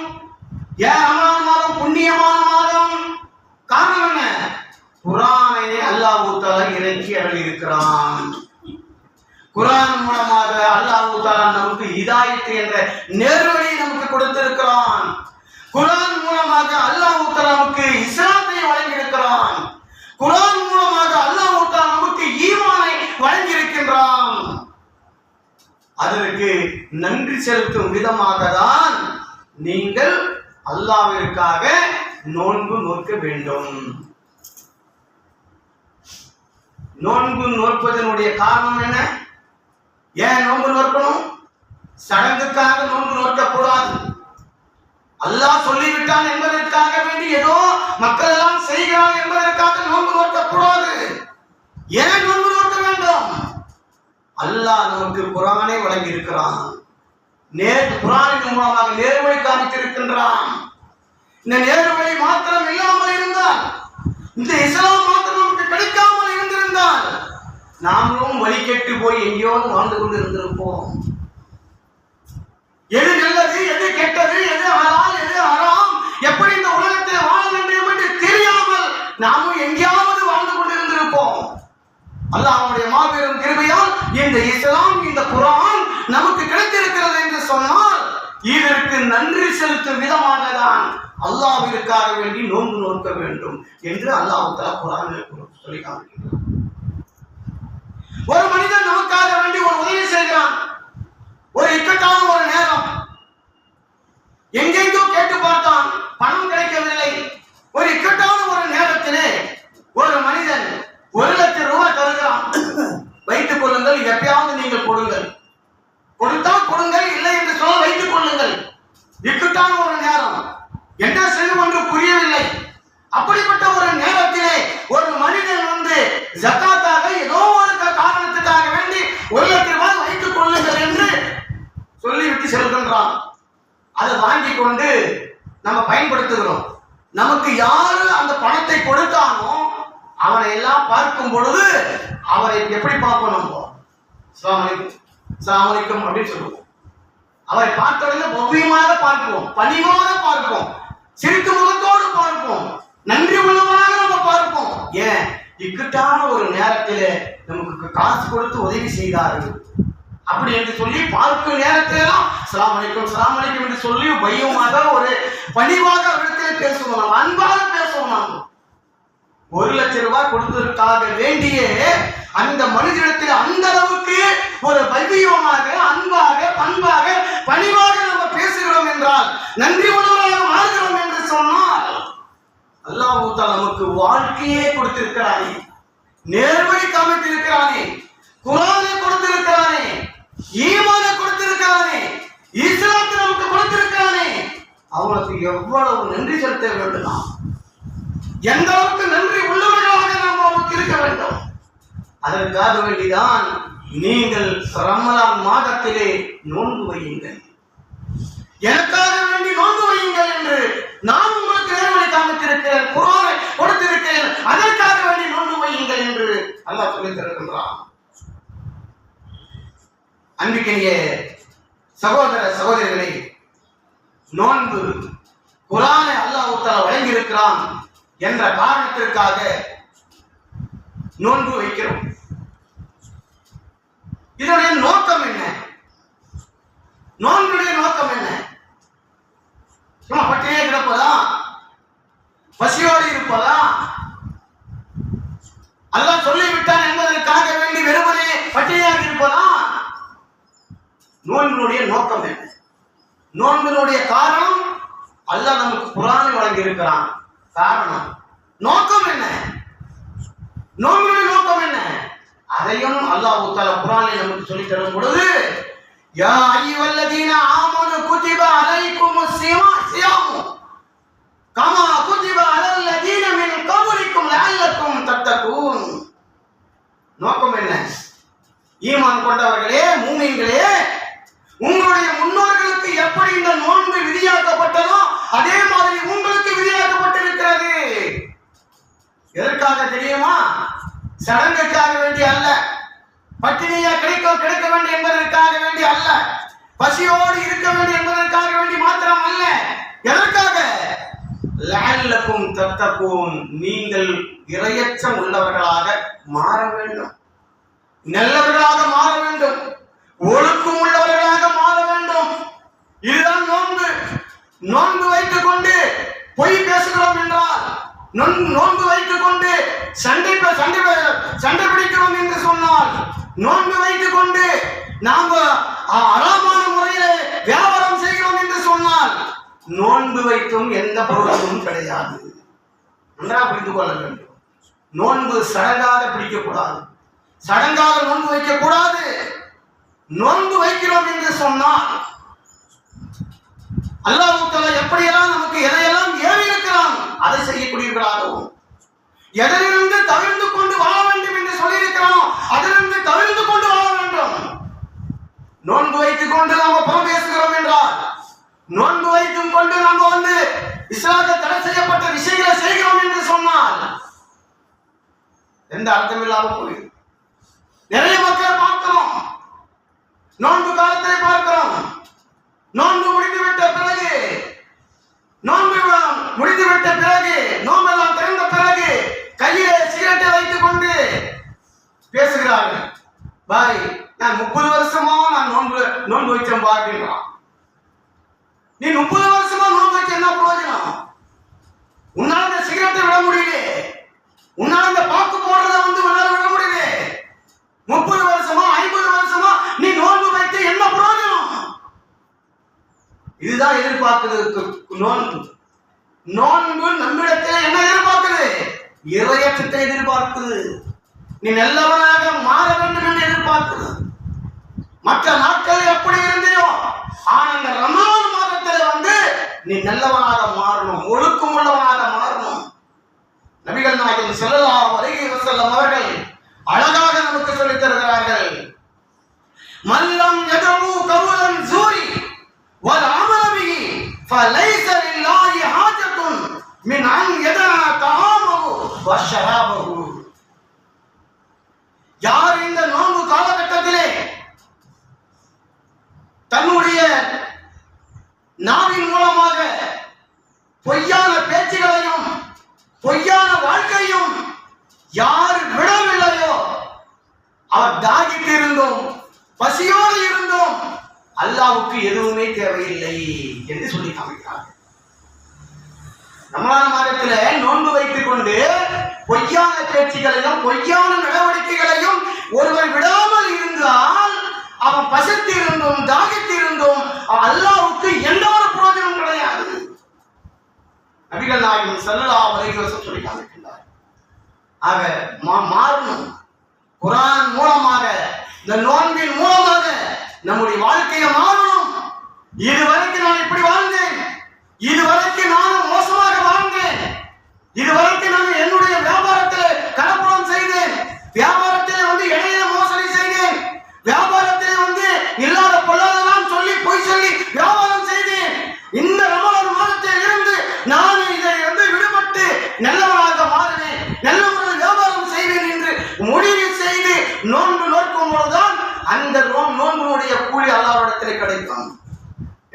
ஏன் ரமலான் மாதம் புண்ணியமான மாதம்? காரணம் என்ன? குர்ஆனை அல்லாஹ் தஆலா இறக்கி அருளியிருக்கிறான். குர்ஆன் மூலமாக அல்லாஹ் தஆலா நமக்கு ஹிதாயத் என்ற நேர்வழியை நமக்கு கொடுத்திருக்கிறான். குர்ஆன் மூலமாக அல்லாஹ் தஆலா நமக்கு இஸ்லாத்தை வழங்கியிருக்கிறான். குர்ஆன் மூலமாக அல்லாஹ் தஆலா நமக்கு ஈமானை வழங்கியிருக்கின்றான். அதற்கு நன்றி செலுத்தும் விதமாக தான் நீங்கள் அல்லாஹ்விற்காக நோன்பு நோக்க வேண்டும். நோன்பு நோற்பதனுடைய காரணம் என்ன? ஏன் நோன்பு நோக்கணும்? சடங்குக்காக நோன்பு நோக்கக்கூடாது. அல்லாஹ் சொல்லிவிட்டான் என்பதற்காக வேண்டி ஏதோ மக்கள் எல்லாம் செய்கிறார்கள் என்பதற்காக நோன்பு நோக்கக்கூடாது. ஏன் நோன்பு நோக்க வேண்டும்? அல்லாஹ் நமக்கு குர்ஆனை வழங்கி இருக்கிறான். குர்ஆனின் மூலமாக நேர்வழி காமித்திருக்கின்றான். இந்த நேர்வழி மாத்திரம் இல்லாமல் இருந்தால், இந்த இஸ்லாம் மாத்திரம் நமக்கு கிடைக்காமல் இருந்திருந்தால், நாமும் வழி கெட்டு போய் எங்கேயோ வாழ்ந்து கொண்டு இருந்திருப்போம். எது நல்லது, எது கெட்டது, எது ஹலால், எது ஹராம், எப்படி இந்த உலகத்தை வாழ வேண்டும் என்று தெரியாமல் நாமும் எங்கேயாவது வாழ்ந்து கொண்டிருந்திருப்போம். அல்லாஹ்வுடைய மாபெரும் கிருபையால் இந்த இஸ்லாம், இந்த குர்ஆன் நமக்கு கிடைத்திருக்கிறது என்று சொன்னால், இதற்கு நன்றி செலுத்தும் விதமாக தான் அல்லாஹ்விற்காக வேண்டி நோன்பு நோக்க வேண்டும் என்று அல்லாஹ் தஆலா குர்ஆனில் சொல்லி காமிக்கிறார். ஒரு மனிதன் நமக்காக வேண்டி ஒரு உதவி செய்கிறான். ஒரு இக்கட்டான ஒரு நேரம், எங்கெங்கோ கேட்டு பார்த்தான், பணம் கிடைக்கவில்லை. ஒரு இக்கட்டான ஒரு நேரத்திலே ஒரு மனிதன் 1,00,000 ரூபாய் தருகிறான். வைத்துக் கொள்ளுங்கள், எப்பயாவது நீங்கள் கொடுங்கள், கொடுத்தால் கொடுங்கள், இல்லை என்று சொல்ல வைத்துக் கொள்ளுங்கள். இக்கட்டான ஒரு நேரம், என்ன செய்யும் என்று புரியவில்லை. அப்படிப்பட்ட ஒரு நேரத்திலே ஒரு மனிதன் வந்து ஜகாத்தாக ஏதோ ஒரு காரணத்துக்காக வேண்டி 1,00,000 ரூபாய் வைத்துக் கொள்ளுங்கள் என்று சொல்லிவிட்டு செல்கின்றான். அதை வாங்கி கொண்டு நம்ம பயன்படுத்துகிறோம். நமக்கு யாரு அந்த பணத்தை கொடுத்தானோ அவனை எல்லாம் பார்க்கும் பொழுது அவரை எப்படி பார்ப்போம்? நம்ம அஸ்ஸலாமு அலைக்கும் அப்படின்னு சொல்லுவோம். அவரை பார்த்தவுடனே பவ்யமாக பார்ப்போம், பணிவாக பார்ப்போம், சிரித்து முகத்தோடு பார்ப்போம், நன்றி உள்ளவனாக நம்ம பார்ப்போம். ஏன்? இக்கட்டான ஒரு நேரத்தில் நமக்கு காசு கொடுத்து உதவி செய்தார்கள் அப்படி என்று சொல்லி பார்க்கும் நேரத்திலாம் அஸ்ஸலாமு அலைக்கும் என்று சொல்லி பையமாக ஒரு பணிவாக அவரிடத்தில் பேசுவோம், நம்ம அன்பாக பேசுவோம். நாம் 1,00,000 ரூபாய் கொடுத்ததற்காக வேண்டிய அந்த மனிதனிடத்தில் அந்த அளவுக்கு ஒரு பவ்யமாக, அன்பாக, பண்பாக, பணிவாக நம்ம பேசுகிறோம் என்றால், நன்றி உள்ளவராக மாறுகிறோம் என்று சொன்னால், அல்லாஹ் தஆலா நமக்கு வாழ்க்கையே கொடுத்திருக்கிறானே, நேர்வழி காமித்திருக்கிறானே, குர்ஆனை கொடுத்திருக்கிறானே, ஈமானை கொடுத்திருக்கிறானே, இஸ்லாத்தை நமக்கு கொடுத்திருக்கிறானே, அவனுக்கு எவ்வளவு நன்றி செலுத்த வேண்டும்? எந்த அளவுக்கு நன்றி உள்ளவர்களாக நாம் அவருக்கு இருக்க வேண்டும். அதற்காக வேண்டிதான் நீங்கள் ரமலான் மாதத்திலே நோன்பு வையுங்கள், எனக்காக வேண்டி நோன்பு வையுங்கள் என்று நான் உங்களுக்கு நேர்வழி காமித்திருக்கிறேன், குர்ஆனை கொடுத்திருக்கிறேன், அதற்காக வேண்டி நோன்பு வையுங்கள் என்று அல்லாஹ் சொல்லித் தருகின்றான். அன்பிற்கினிய சகோதர சகோதரிகளே, நோன்பு குர்ஆனை அல்லாஹ் தஆலா வழங்கி இருக்கிறான் என்ற காரணத்திற்காக நோன்பு வைக்கிறோம். இதனுடைய நோக்கம் என்ன? நோன்புடைய நோக்கம் என்ன? சும்மா பட்டினியே கிடப்பதா? பசியோடு இருப்பதா? அல்லாஹ் சொல்லிவிட்டான் என்பதற்காக வேண்டி வெறுமனே பட்டினியாக இருப்பதா? நோன்பினுடைய நோக்கம் என்ன? நோன்பினுடைய காரணம் அல்லாஹ் நமக்கு குர்ஆனை வழங்கி இருக்கிறான். காரணம், நோக்கம் என்ன? நோன்பினுடைய நோக்கம் என்ன? அதையும் அல்லாஹ் தஆலா குர்ஆனில் நமக்கு சொல்லித் தரும் பொழுது, யா அய்யுஹல்லதீன ஆமனு குதிப அலைக்குமுஸ் ஸியாமு கமா குதிப அலல்லதீன மின் கப்லிக்கும் லஅல்லக்கும் தத்தகூன். நோக்கம் என்ன? ஈமான் கொண்டவர்களே, மூமின்களே, உங்களுடைய முன்னோர்களுக்கு எப்படி இந்த நோன்பு விதியாக்கப்பட்டதோ அதே மாதிரி உங்களுக்கு விதியாக்கப்பட்டிருக்கிறது. எதற்காக தெரியுமா? சடங்குக்காக வேண்டி அல்ல, பட்டினியா கிடைக்க வேண்டும் என்பதற்காக வேண்டி அல்ல, பசியோடு இருக்க வேண்டும் என்பதற்காக வேண்டி மாத்திரம் அல்ல. எதற்காக? லஅல்லக்கும் தத்தகூன், நீங்கள் இறையச்சம் உள்ளவர்களாக மாற வேண்டும், நல்லவர்களாக மாற வேண்டும், ஒழுக்கம் உள்ளவர்களாக மாற வேண்டும். இதுதான் நோன்பு. நோன்பு வைத்துக் கொண்டு பொய் பேசுகிறோம் என்றால், நோன்பு வைத்துக் கொண்டு சண்டை பிடிக்கிறோம் என்று சொன்னால், நோன்பு வைத்துக் கொண்டு நாம் அறமான முறையில் வியாபாரம் செய்கிறோம் என்று சொன்னால், நோன்பு வைத்தும் எந்த பொருளும் கிடையாது. நன்றாக புரிந்து கொள்ள வேண்டும். நோன்பு சடங்காக பிடிக்கக்கூடாது, சடங்காக நோன்பு வைக்கக்கூடாது. நோன்பு வைக்கிறோம் என்று சொன்னால் அல்லாஹ் தஆலா எப்படியெல்லாம் நமக்கு எதையெல்லாம் ஏவி இருக்கிறான் அதை செய்யக்கூடியவர்களாகவும், எதிலிருந்து தவிர்த்து கொண்டு வாழ வேண்டும் என்று சொல்லியிருக்கிறானோ அதிலிருந்து தவிர்த்து கொண்டு வாழ வேண்டும். நோன்பு வைத்துக் கொண்டு நாம் புறம் பேசுகிறோம் என்றால், நோன்பு வைத்துக் கொண்டு நாம் இஸ்லாத்தை தடை செய்யப்பட்ட விஷயங்களை செய்கிறோம் என்று சொன்னால் எந்த அர்த்தம் இல்லாமல் போய் நிறைய மக்களை பார்க்கிறோம். நோன்பு காலத்தை பார்க்கிறோம். நோன்பு முடிந்துவிட்ட பிறகு நோன்பெல்லாம் திறந்த பிறகு கையிலே சிகரெட்டை வைத்துக் கொண்டு பேசுகிறார்கள். பாய், நான் 30 வருஷமா நான் நோன்பு வைச்சேன் அப்படின்றான். நீ 30 வருஷமா நோன்பு வச்ச என்ன பிரயோஜனம்? உன்னால இந்த சிகரெட்டை விட முடியல, உன்னால இந்த பாக்கு போடுறத விட முடியல. 30 வருஷமா 50 வருஷமா நீ நோன்பு வைத்து என்ன பிரயோஜனம்? இதுதான் எதிர்பார்க்கிறது நோன்பு. நோன்பு நம்மிடத்தில் என்ன எதிர்பார்க்குது? இறையச்சத்தை எதிர்பார்க்குது. நீ நல்லவனாக மாற வேண்டும் என்று எதிர்பார்க்குது. மற்ற நாட்கள் எப்படி இருந்தையோ, ஆனா இந்த ரமலான் மாதத்தில் நீ நல்லவனாக மாறணும், ஒழுக்கம் உள்ளவனாக மாறணும். நபிகள் நாயகம் ஸல்லல்லாஹு அலைஹி வஸல்லம் அவர்கள் அழகாக நமக்கு சொல்லித் தருகிறார்கள். மல்லம் யதமு கவுலன் ஜூரி வல் அமல பிஹி ஃபலைஸ லில்லாஹி ஹாஜத்துன் மின் அன் யதா தஆமஹு வ ஷராபஹு. யார் இந்த நோன்பு காலகட்டத்திலே தன்னுடைய நாவின் மூலமாக பொய்யான பேச்சுகளையும் பொய்யான வாழ்க்கையும் யார் விடவில்லையோ, அவர் தாகித்து இருந்தோம், பசியோடு இருந்தோம், அல்லாஹ்வுக்கு எதுவுமே தேவையில்லை என்று சொல்லி காமிக்கிறார். ரமலான் மாதத்திலே நோன்பு வைத்துக் கொண்டு பொய்யான பேச்சுகளையும் பொய்யான நடவடிக்கைகளையும் ஒருவர் விடாமல் இருந்தால், அவன் பசித்து இருந்தோம், தாகித்து இருந்தோம், அல்லாஹ்வுக்கு எந்த ஒரு பிரயோஜனம் கிடையாது. நபிகள் நாயகம் ஸல்லல்லாஹு அலைஹி வஸல்லம் சொல்லி காமிக்கிறார். ஆக மாறணும். குர்ஆன் மூலமாக, இந்த நோன்பின் மூலமாக நம்முடைய வாழ்க்கையை மாறணும். இதுவரைக்கும் நான் இப்படி வாழ்ந்தேன், இதுவரைக்கும் நானும் மோசமாக வாழ்ந்தேன், இதுவரைக்கும் நான் என்னுடைய வியாபாரத்தில் கலப்படம் செய்தேன், வியாபாரத்தில் இடையில மோசடி செய்தேன், வியாபாரத்தில் இல்லாத பொல்லாதெல்லாம் சொல்லி பொய் சொல்லி வியாபாரம் செய்தேன். இந்த ரமலான் மாதத்தில் இருந்து நான் இதை விடுபட்டு நல்லவனாக மாறுவேன், நல்லவர்கள் வியாபாரம் செய்வேன் என்று முடிவு செய்து நோன்பு நோக்கும் பொழுதுதான் அந்த நோன்பினுடைய கூலி அல்லாஹ்விடத்தில் கிடைக்கும்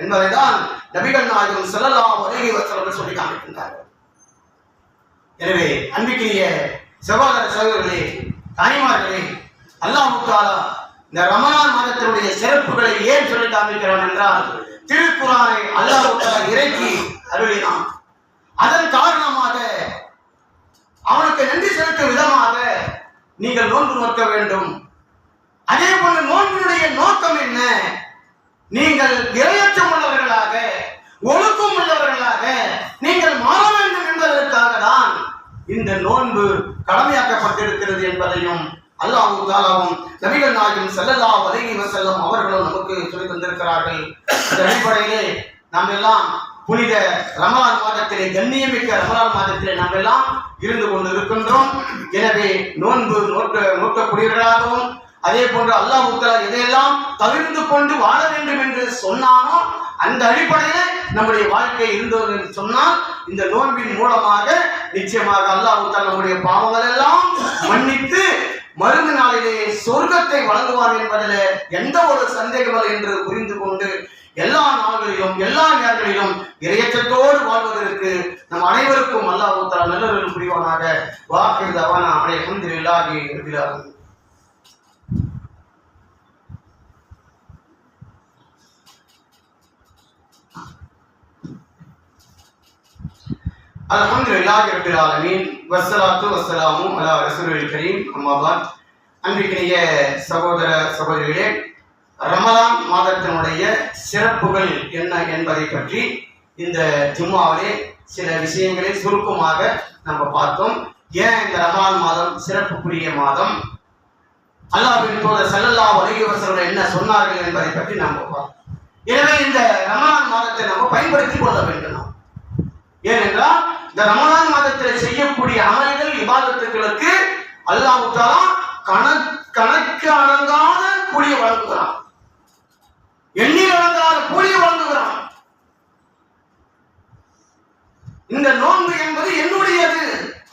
என்பதைதான் நபிகள் நாயகம் ஸல்லல்லாஹு அலைஹி வஸல்லம் சொல்லி காமிக்கின்றார்கள். எனவே அன்பிற்குரிய சகோதர சகோதரர்களே, தாய்மார்களே, அல்லாஹ் தஆலா இந்த ரமலான் மாதத்தினுடைய சிறப்புகளை ஏன் சொல்லி காமிக்கிறான் என்றால், திருக்குர்ஆனை அல்லாஹ் தஆலா இறக்கி அருளினான். அதன் காரணமாக அவனுக்கு நன்றி செலுத்தும் விதமாக நீங்கள் நோன்பு நோக்க வேண்டும். அதே போன்று நோன்பினுடைய நோக்கம் என்ன? நீங்கள் இறையச்சம் உள்ளவர்களாக, ஒழுக்கம் உள்ளவர்களாக நீங்கள் மாற வேண்டும் என்பதற்காக தான் இந்த நோன்பு கடமையாக்கப்பட்டிருக்கிறது என்பதையும் அல்லாஹ் தஆலாவும் நபிகள் நாயகம் ஸல்லல்லாஹு அலைஹி வஸல்லம் அவர்களும் நமக்கு சொல்லித் தந்திருக்கிறார்கள். இந்த அடிப்படையிலே நாம் எல்லாம் புனித ரமலான் மாதத்திலே, கண்ணியமிக்க ரமலான் மாதத்திலே நாம் எல்லாம் இருந்து கொண்டு இருக்கின்றோம். எனவே நோன்பு நோக்கக்கூடியவர்களாகவும், அதே போன்று அல்லாஹ் தஆலா எதையெல்லாம் தவிர்த்து கொண்டு வாழ வேண்டும் என்று சொன்னானோ அந்த அடிப்படையில் நம்முடைய வாழ்க்கை இருந்தது என்று சொன்னால், இந்த நோன்பின் மூலமாக நிச்சயமாக அல்லாஹ் தஆலா நம்முடைய பாவங்கள் எல்லாம் மன்னித்து மறுமை நாளிலே சொர்க்கத்தை வழங்குவார் என்பதில் எந்த ஒரு சந்தேகமில்லை என்று புரிந்து கொண்டு எல்லா நாள்களிலும் எல்லா நேரங்களிலும் இறையச்சத்தோடு வாழ்வதற்கு நம் அனைவருக்கும் அல்லாஹ் தஆலா நல்லவர்கள் புரிவானாக. வாஹிர் தவானா அல்ஹம்துலில்லாஹி ரப்பில் ஆலமீன். அல்ஹம்துலில்லாஹி ரப்பில் ஆலமீன் வஸ்ஸலாத்து வஸ்ஸலாமு அலா ரசூலில் கரீம். அம்மா பாத். அன்பிற்கினிய சகோதர சகோதரிகளே, ரமலான் மாதத்தினுடைய சிறப்புகள் என்ன என்பதை பற்றி இந்த ஜும்மாவிலே சில விஷயங்களை சுருக்கமாக நம்ம பார்த்தோம். ஏன் இந்த ரமலான் மாதம் சிறப்புக்குரிய மாதம், அல்லாஹ்வின் தூதர் ஸல்லல்லாஹு அலைஹி வஸல்லம் என்ன சொன்னார்கள் என்பதை பற்றி நாம் பார்த்தோம். எனவே இந்த ரமலான் மாதத்தை நாம் பயன்படுத்திக் கொள்ள வேண்டும். ஏனென்றால் இந்த ரமலான் மாதத்தில் செய்யக்கூடிய அமல்கள், இபாதத்துகளுக்கு அல்லாஹ் தஆலா கணக்கு அடங்காத கூலிய வழங்குகிறான், எண்ணில் அடங்காத கூலிய வழங்குகிறான். இந்த நோன்பு என்பது என்னுடையது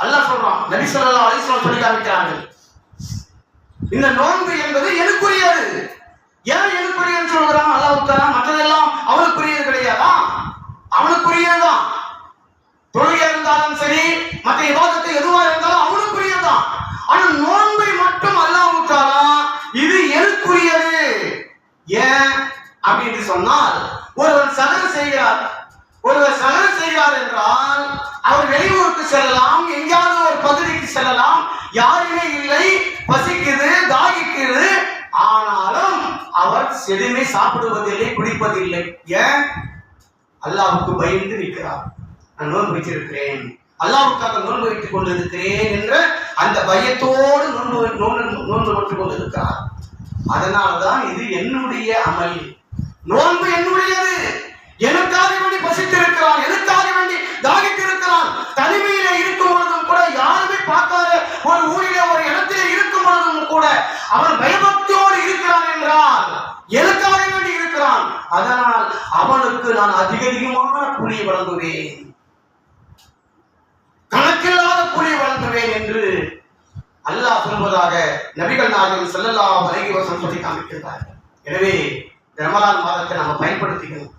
அல்லாஹ் சொல்றான். நபி ஸல்லல்லாஹு அலைஹி வஸல்லம் சொல்லி காமிக்கிறார்கள், இந்த நோன்பு என்பது எனக்குரியது. ஏன் எனக்குரியது சொல்கிறான் அல்லாஹ் தஆலா? மற்றதெல்லாம் அவனுக்குரியது கிடையாதா? அவனுக்குரியதுதான். தொழுகை இருந்தாலும் சரி, மற்ற இபாதத்து எதுவா இருந்தாலும் அவனுக்குரியதுதான். ஆனா நோன்பை மட்டும் அல்லாஹ் தஆலா இது எனக்குரியது. ஏன் அப்படின்னு சொன்னால், ஒருவர் சகர் செய்கிறார் என்றால் அவர் வெளியூருக்கு செல்லலாம், எங்கேயாவது ஒரு பகுதிக்கு செல்லலாம், யாருமே இல்லை, பசிக்குது, தாகிக்குது, ஆனாலும் அவர் எதுவுமே சாப்பிடுவதில்லை, குடிப்பதில்லை. ஏன்? அல்லாஹ்வுக்கு பயந்து நிற்கிறார். நான் நோன்பு வைத்திருக்கிறேன், அல்லாஹ்வுக்காக நோன்பு வைத்துக் கொண்டிருக்கிறேன் என்ற அந்த பயத்தோடு நோன்பு நோற்றுக் கொண்டிருக்கிறார். அதனால்தான் இது என்னுடைய அமல். நோன்பு என்னுடையது. எனக்காக வேண்டி பசித்திருக்கிறான், எனக்காக வேண்டி தாகித்திருக்கிறான். தனிமையிலே இருக்கும் பொழுதும் கூட, யாருமே பார்க்காத ஒரு ஊரிலே ஒரு இடத்திலே இருக்கும் பொழுதும் கூட அவன் பயபக்தியோடு இருக்கிறான் என்றால் எனக்காக வேண்டி இருக்கிறான். அதனால் அவனுக்கு நான் அதிகமான கூலியை வழங்குவேன், கணக்கில்லாத கூலியை வழங்குவேன் என்று அல்லாஹ் சொல்வதாக நபிகள் நாயகம் ஸல்லல்லாஹு அலைஹி வஸல்லம் சொல்லி காமிக்கிறார்கள். எனவே ரமலான் மாதத்தை நம்ம பயன்படுத்திக்கணும்.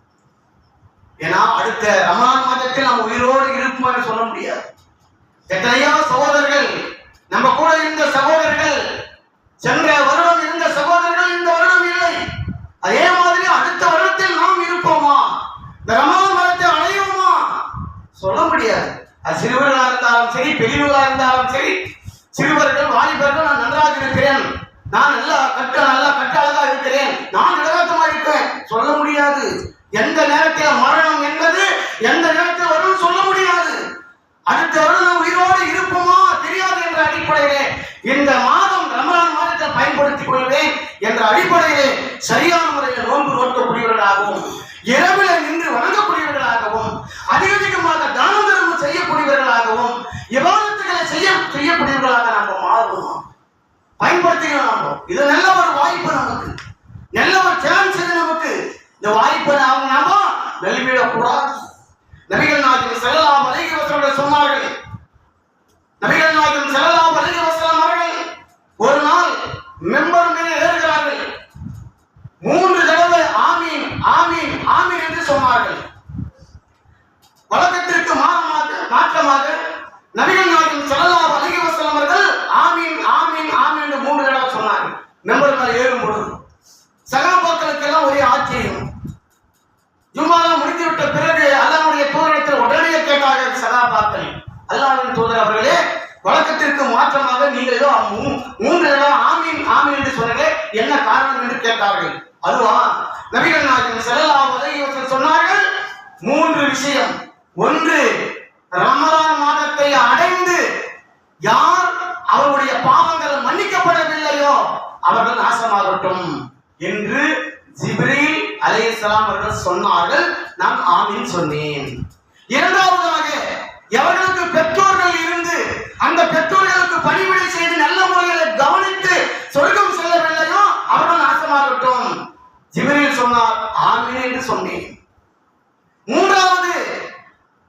ஏன்னா அடுத்த ரமலான் மாதத்தில் நம்ம உயிரோடு இருப்போம் என்று சொல்ல முடியாது. எத்தனையோ சகோதரர்கள், நம்ம கூட இருந்த சகோதரர்கள், சென்ற வருடம் இருந்த சகோதரர்கள் இந்த வருடம் இல்லை. அதே மாதிரி அடுத்த வருடத்தில் நாம் இருப்போமா? இந்த ரமலான் மாதத்தை அடைவோமா? சொல்ல முடியாது. அது சிறுவர்களாக இருந்தாலும் சரி, பெரியவர்களாக இருந்தாலும் சரி, சிறுவர்கள், வாலிபர்கள், நான் நன்றாக இருக்கிறேன், நான் நல்லா கட்ட அழகா இருக்கிறேன், நான் நிலவரமா இருக்கிறேன், சொல்ல முடியாது. எந்த நேரத்தில் மரணம் என்பது எந்த நேரத்தில் வரும் சொல்ல முடியாது. அடுத்த வருடம் உயிரோடு இருப்போமா தெரியாது என்ற அடிப்படையிலே இந்த மாதம் ரமலான் மாதத்தை பயன்படுத்திக் கொள்வேன் என்ற அடிப்படையிலே சரியான முறையில் நோன்பு நோக்கக்கூடியவர்களாகவும், இரவில் நின்று வணங்கக்கூடியவர்களாகவும், அதிகமாக தான தர்மம் செய்யக்கூடியவர்களாகவும், இபாதத்துகளை செய்யக்கூடியவர்களாக நாம் மாறுவோம். பயன்படுத்திக்கலாம். இது நல்ல ஒரு வாய்ப்பு, நமக்கு நல்ல ஒரு சான்ஸ். இது நமக்கு இந்த வாய்ப்பை நாம நழுவிடக்கூடாது. நபிகள் நாயகம் ஸல்லல்லாஹு அலைஹி வஸல்லம் சொன்னார்கள். நபிகள் நாயகம் ஸல்லல்லாஹு அலைஹி வஸல்லம் அவர்கள் ஒரு நாள் மெம்பர் மேலே ஏறுகிறார்கள். 3 தடவை ஆமீன் ஆமீன் ஆமீன் என்று சொன்னார்கள். வழக்கத்திற்கு மாற்றமாக நபிகள் நாயகம் ஸல்லல்லாஹு அலைஹி வஸல்லம் அவர்கள் ஆமீன் ஆமீன் ஆமீன் என்று 3 தடவை சொன்னார்கள். மெம்பர் மேலே ஏறும் பொழுது சகாபாக்களுக்கு எல்லாம் ஒரே ஆச்சரியம். ஜும்மாலாம் முடிந்துவிட்ட பிறகு அல்லாஹ்வுடைய தூதரிடத்தில் உடனே கேட்டார்கள் சகாபாக்கள், அல்லாஹ்வின் தூதர் அவர்களே, வழக்கத்திற்கு மாற்றமாக நீங்கள் ஏதோ 3 தடவை ஆமீன் ஆமீன் என்று சொன்னீங்க, என்ன காரணம் என்று கேட்டார்கள். அதுவா நபிகள் நாயகம் ஸல்லல்லாஹு அலைஹி வஸல்லம் சொன்னார்கள் 3 விஷயம். ஒன்று, ரமலான் மாதத்தை அடைந்து யார் அவருடைய பாவங்கள் மன்னிக்கப்படவில்லையோ அவர்கள் நாசமாகட்டும் என்று ஜிப்ரீல் அலைஹிஸ்ஸலாம் அவர்கள் சொன்னார்கள். நான் ஆமீன் சொன்னேன். இரண்டாவதாக, எவர்களுக்கு பெற்றோர்கள் இருந்து அந்த பெற்றோர்களுக்கு பணிவிடை செய்து நல்ல முறையில் கவனித்து சொர்க்கம் செல்லவில்லையோ அவர்கள் நாசமாகட்டும். ஜிப்ரீல் சொன்னார், ஆமீன் என்று சொன்னேன். மூன்றாவது,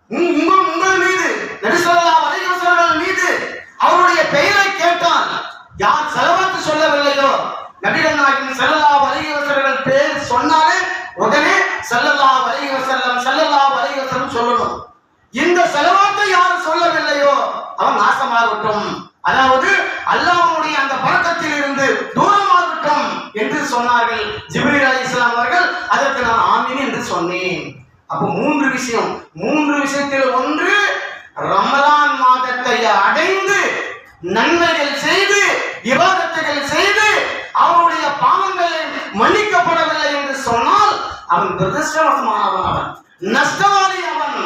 உங்கள் மீது நபி ஸல்லல்லாஹு அலைஹி வஸல்லம் மீது அவருடைய பெயரை கேட்டால் யார் ஸலவாத் சொல்லவில்லையோ, நபிகள் நாயகம் ஸல்லல்லாஹு அலைஹி வஸல்லம் பேர் சொன்னாலே உடனே ஸல்லல்லாஹு அலைஹி வஸல்லம் ஸல்லல்லாஹு அலைஹி வஸல்லம் சொல்லணும். இந்த ஸலவாத்தை யார் சொல்லவில்லையோ அவன் நாசமாகட்டும், அதாவது அல்லாஹ்வுடைய அந்த பரக்கத்தில் இருந்து தூரமாகட்டும் என்று சொன்னார்கள் ஜிப்ரீல் அலைஹிஸ்ஸலாம் அவர்கள். அதற்கு நான் ஆமீன் என்று சொன்னேன். அப்போ மூன்று விஷயத்தில் ஒன்று, ரமலான் மாதத்தை அடைந்து நன்மைகள் செய்து இபாதத்துகள் செய்து அவருடைய பாவங்களை மன்னிக்கப்படவில்லை என்று சொன்னால் அவன் துரதிர்ஷ்டவசமானவன், அவன் நஷ்டவாளி அவன்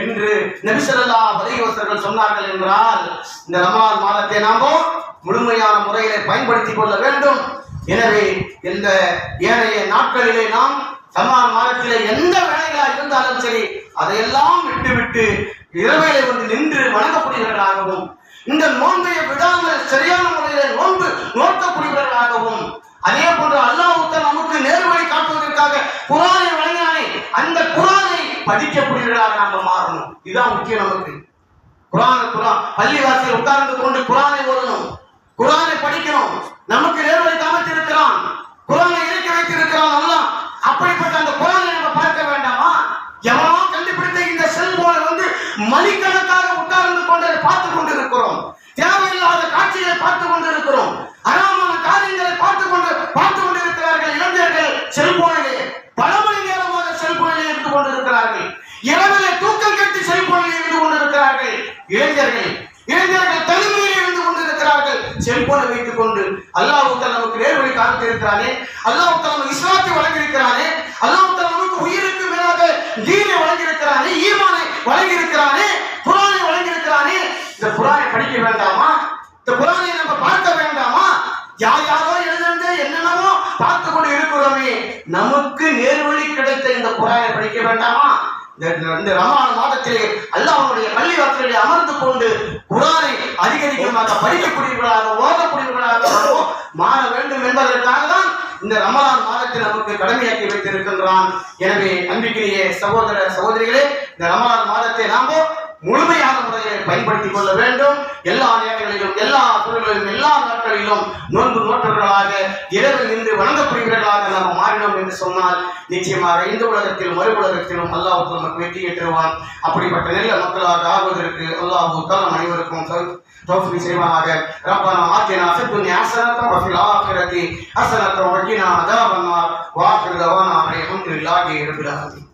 என்று நபி ஸல்லல்லாஹு அலைஹி வஸல்லம் சொன்னார்கள். என்றால் இந்த ரமலான் மாதத்தை நாம் முழுமையான முறையிலே பயன்படுத்திக் கொள்ள வேண்டும். எனவே இந்த ஏனைய நாட்களிலே நாம் ரமலான் மாதத்திலே எந்த வேலைகளாக இருந்தாலும் சரி அதையெல்லாம் விட்டுவிட்டு இரவையிலே வந்து நின்று வணங்கக்கூடியவர்களாகவும், இந்த நோன்பை விடாமல் சரியான முறையிலே நோன்பு நோக்கக்கூடியவர்களாகவும், அதே போன்று அல்லாஹ் நமக்கு நேர்வழி காட்டுவதற்காக குர்ஆனை வழங்கினானே அந்த குர்ஆனை படிக்கக்கூடியவர்களாக நாம் மாறணும். இதுதான் முக்கியம். நமக்கு குர்ஆன் பள்ளிவாசலில் உட்கார்ந்து கொண்டு குர்ஆனை ஓதணும், குர்ஆனை படிக்கணும். நமக்கு நேர்வழி காமித்திருக்கிறான், குர்ஆனை இறக்கி வைத்திருக்கிறான் அல்லாஹ். அப்படிப்பட்ட அந்த குர்ஆனை நம்ம பார்க்க வேண்டாமா? எவனோ கண்டுபிடித்த இந்த செல்போனை வந்து மணிக்கணக்காக உட்கார்ந்து கொண்டு பார்த்து கொண்டிருக்கிறோம். தேவையில்லாத காட்சிகளை பார்த்து கொண்டிருக்கிறோம். அனாமான காரியங்களை பார்த்து கொண்டிருக்கிறார்கள். இளைஞர்கள் செல்போனிலே பல மணி நேரமாக செல்போனிலே இருந்து கொண்டிருக்கிறார்கள். இரவிலே தூக்கம் கட்டி செல்போனிலே இருந்து கொண்டிருக்கிறார்கள். இளைஞர்கள் தனிமையில் இருந்து கொண்டிருக்கிறார்கள். செல்போனை வைத்துக் கொண்டு அல்லாஹ் நமக்கு நேர்வழி காமித்திருக்கிறானே, அல்லாஹ் நமக்கு இஸ்லாத்தை வழங்கியிருக்கிறானே, அல்லாஹ் நமக்கு உயிருக்கு மேலாக தீனை வழங்கியிருக்கிறானே, ஈமானை வழங்கியிருக்கிறானே, குர்ஆனை வழங்கியிருக்கிறானே. இந்த குர்ஆனை படிக்க வேண்டாமா? இந்த குர்ஆனை நம்ம பார்க்க வேண்டாமா? யாரோ எழுதுறது என்னென்னவோ பார்த்து கொண்டு இருக்கிறோமே, நமக்கு நேர்வழி கிடைத்த இந்த குர்ஆனை படிக்க வேண்டாமா? இந்த ரமலான் மாதத்திலே அல்லாஹ்வுடைய பள்ளிவாசலிலே அமர்ந்து கொண்டு குர்ஆனை அதிகமாக படிக்கக்கூடியவர்களாக ஓதக்கூடியவர்களாக மாற வேண்டும் என்பதற்காக தான் இந்த ரமலான் மாதத்தில் நமக்கு கடமையாக்கி வைத்திருக்கின்றான். எனவே அன்பிற்குரிய சகோதர சகோதரிகளே, இந்த ரமலான் மாதத்தை நாம் முழுமையான முறையில் பயன்படுத்திக் கொள்ள வேண்டும். எல்லா நேரங்களிலும், எல்லா சூழல்களிலும், எல்லா நாட்களிலும் நோன்பு நோற்றவர்களாக இரவில் நின்று வணங்கப்படுகிறவர்களாக நாம் மாறினோம் என்று சொன்னால் நிச்சயமாக இந்த உலகத்தில் மறு உலகத்திலும் அல்லாஹ் நமக்கு வெற்றியை தருவான். அப்படிப்பட்ட நல்ல மக்களாக ஆகுவதற்கு அல்லாஹ் தஆலா அனைவருக்கும் தௌஃபீக் செய்வானாக. ரப்பனா ஆத்தினா ஃபித் துன்யா ஹஸனத்தன் வ ஃபில் ஆখিরাতি ஹஸனத்தன் வ கினா அஸாபன் நார். வ ஆகிரு தவானா அல்ஹம்துலில்லாஹி ரப்பில் ஆலமீன்.